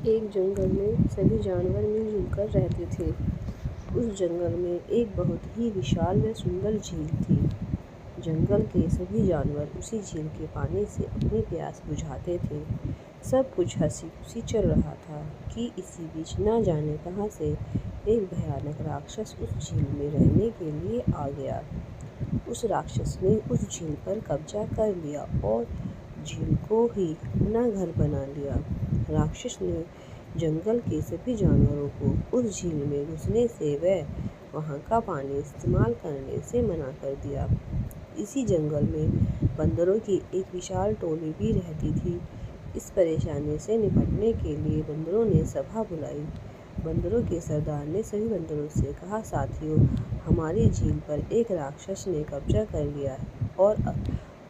एक जंगल में सभी जानवर मिलजुल कर रहते थे। उस जंगल में एक बहुत ही विशाल व सुंदर झील थी। जंगल के सभी जानवर उसी झील के पानी से अपनी प्यास बुझाते थे। सब कुछ हंसी खुशी चल रहा था कि इसी बीच न जाने कहां से एक भयानक राक्षस उस झील में रहने के लिए आ गया। उस राक्षस ने उस झील पर कब्जा कर लिया और झील को ही अपना घर बना लिया। राक्षस ने जंगल के सभी जानवरों को उस झील में घुसने से व वहां का पानी इस्तेमाल करने से मना कर दिया। इसी जंगल में बंदरों की एक विशाल टोली भी रहती थी। इस परेशानी से निपटने के लिए बंदरों ने सभा बुलाई। बंदरों के सरदार ने सभी बंदरों से कहा, साथियों, हमारी झील पर एक राक्षस ने कब्जा कर लिया है और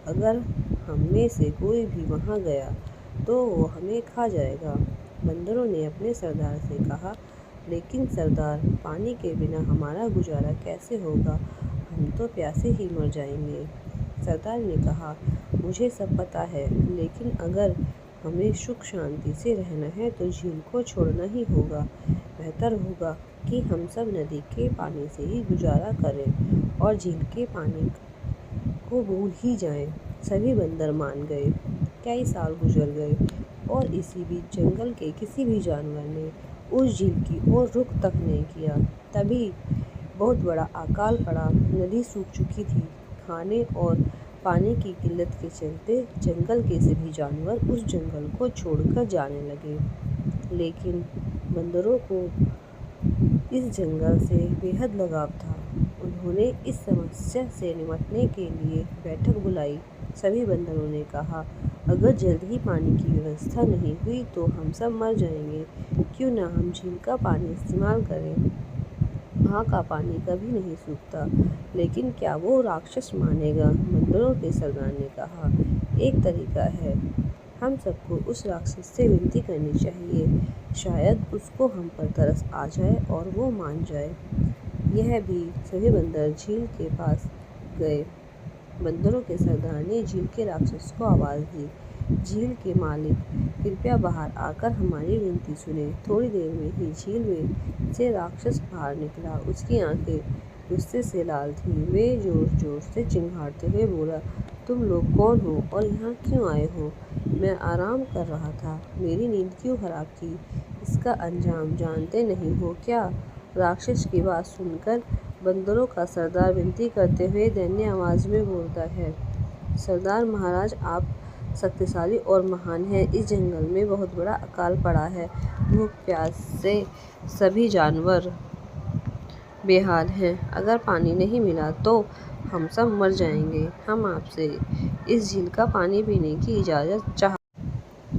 अगर हम में से कोई भी वहां गया तो वो हमें खा जाएगा। बंदरों ने अपने सरदार से कहा, लेकिन सरदार, पानी के बिना हमारा गुजारा कैसे होगा? हम तो प्यासे ही मर जाएंगे। सरदार ने कहा, मुझे सब पता है, लेकिन अगर हमें सुख शांति से रहना है तो झील को छोड़ना ही होगा। बेहतर होगा कि हम सब नदी के पानी से ही गुजारा करें और झील के पानी को भूल ही जाएं। सभी बंदर मान गए। कई साल गुजर गए और इसी बीच जंगल के किसी भी जानवर ने उस झील की ओर रुख तक नहीं किया। तभी बहुत बड़ा अकाल पड़ा। नदी सूख चुकी थी। खाने और पानी की किल्लत के चलते जंगल के सभी जानवर उस जंगल को छोड़कर जाने लगे। लेकिन बंदरों को इस जंगल से बेहद लगाव था। उन्होंने इस समस्या से निपटने के लिए बैठक बुलाई। सभी बंदरों ने कहा, अगर जल्द ही पानी की व्यवस्था नहीं हुई तो हम सब मर जाएंगे। क्यों ना हम झील का पानी इस्तेमाल करें? वहाँ का पानी कभी नहीं सूखता। लेकिन क्या वो राक्षस मानेगा? बंदरों के सरदार ने कहा, एक तरीका है, हम सबको उस राक्षस से विनती करनी चाहिए। शायद उसको हम पर तरस आ जाए और वो मान जाए। यह भी सभी बंदर झील के पास गए। बंदरों के सरदार ने झील के राक्षस को आवाज़ दी, झील के मालिक, कृपया बाहर आकर हमारी विनती सुने। थोड़ी देर में ही झील में से राक्षस बाहर निकला। उसकी आंखें गुस्से से लाल थीं। वे जोर जोर से चिंघाड़ते हुए बोला, तुम लोग कौन हो और यहाँ क्यों आए हो? मैं आराम कर रहा था। मेरी नींद क्यों खराब की? इसका अंजाम जानते नहीं हो क्या? राक्षस की बात सुनकर बंदरों का सरदार विनती करते हुए दैन्य आवाज़ में बोलता है, सरदार महाराज, आप शक्तिशाली और महान हैं। इस जंगल में बहुत बड़ा अकाल पड़ा है। भूख प्यास से सभी जानवर बेहाल हैं। अगर पानी नहीं मिला तो हम सब मर जाएंगे। हम आपसे इस झील का पानी पीने की इजाज़त चाह।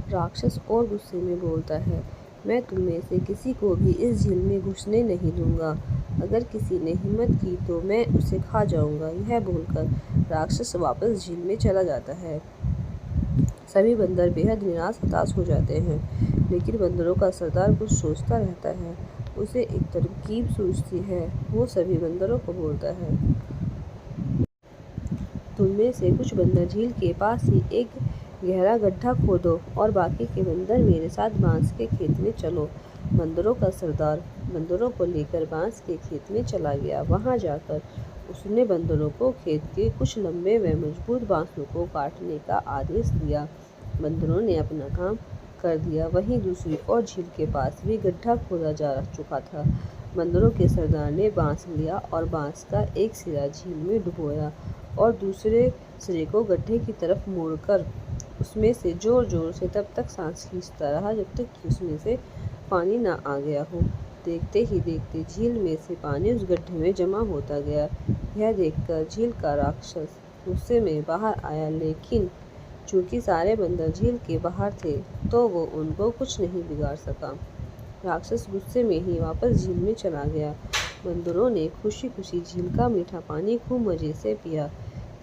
राक्षस और गुस्से में बोलता है, मैं तुम में से किसी को भी इस झील में घुसने नहीं दूंगा। अगर किसी ने हिम्मत की तो मैं उसे खा जाऊंगा। यह बोलकर राक्षस वापस झील में चला जाता है। सभी बंदर बेहद निराश हताश हो जाते हैं। लेकिन बंदरों का सरदार कुछ सोचता रहता है। उसे एक तरकीब सूझती है। वो सभी बंदरों को बोलता है, तुम में से कुछ बंदर झील के पास ही एक गहरा गड्ढा खोदो और बाकी के बंदर मेरे साथ बांस के खेत में चलो। बंदरों का सरदार बंदरों को लेकर बांस के खेत में चला गया। वहां जाकर उसने बंदरों को खेत के कुछ लंबे व मजबूत बांसों को काटने का आदेश दिया। बंदरों ने अपना काम कर दिया। वहीं दूसरी ओर झील के पास भी गड्ढा खोदा जा चुका था। बंदरों के सरदार ने बांस लिया और बांस का एक सिरा झील में डुबोया और दूसरे सिरे को गड्ढे की तरफ मोड़कर उसमें से जोर जोर से तब तक सांस खींचता रहा जब तक कि उसमें से पानी न आ गया हो। देखते ही देखते झील में से पानी उस गड्ढे में जमा होता गया। यह देखकर झील का राक्षस गुस्से में बाहर आया, लेकिन चूंकि सारे बंदर झील के बाहर थे तो वो उनको कुछ नहीं बिगाड़ सका। राक्षस गुस्से में ही वापस झील में चला गया। बंदरों ने खुशी खुशी झील का मीठा पानी खूब मजे से पिया।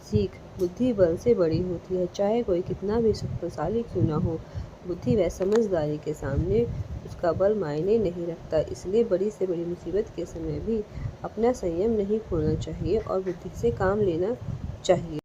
सीख, बुद्धि बल से बड़ी होती है। चाहे कोई कितना भी शक्तिशाली क्यों ना हो, बुद्धि व समझदारी के सामने उसका बल मायने नहीं रखता। इसलिए बड़ी से बड़ी मुसीबत के समय भी अपना संयम नहीं खोना चाहिए और बुद्धि से काम लेना चाहिए।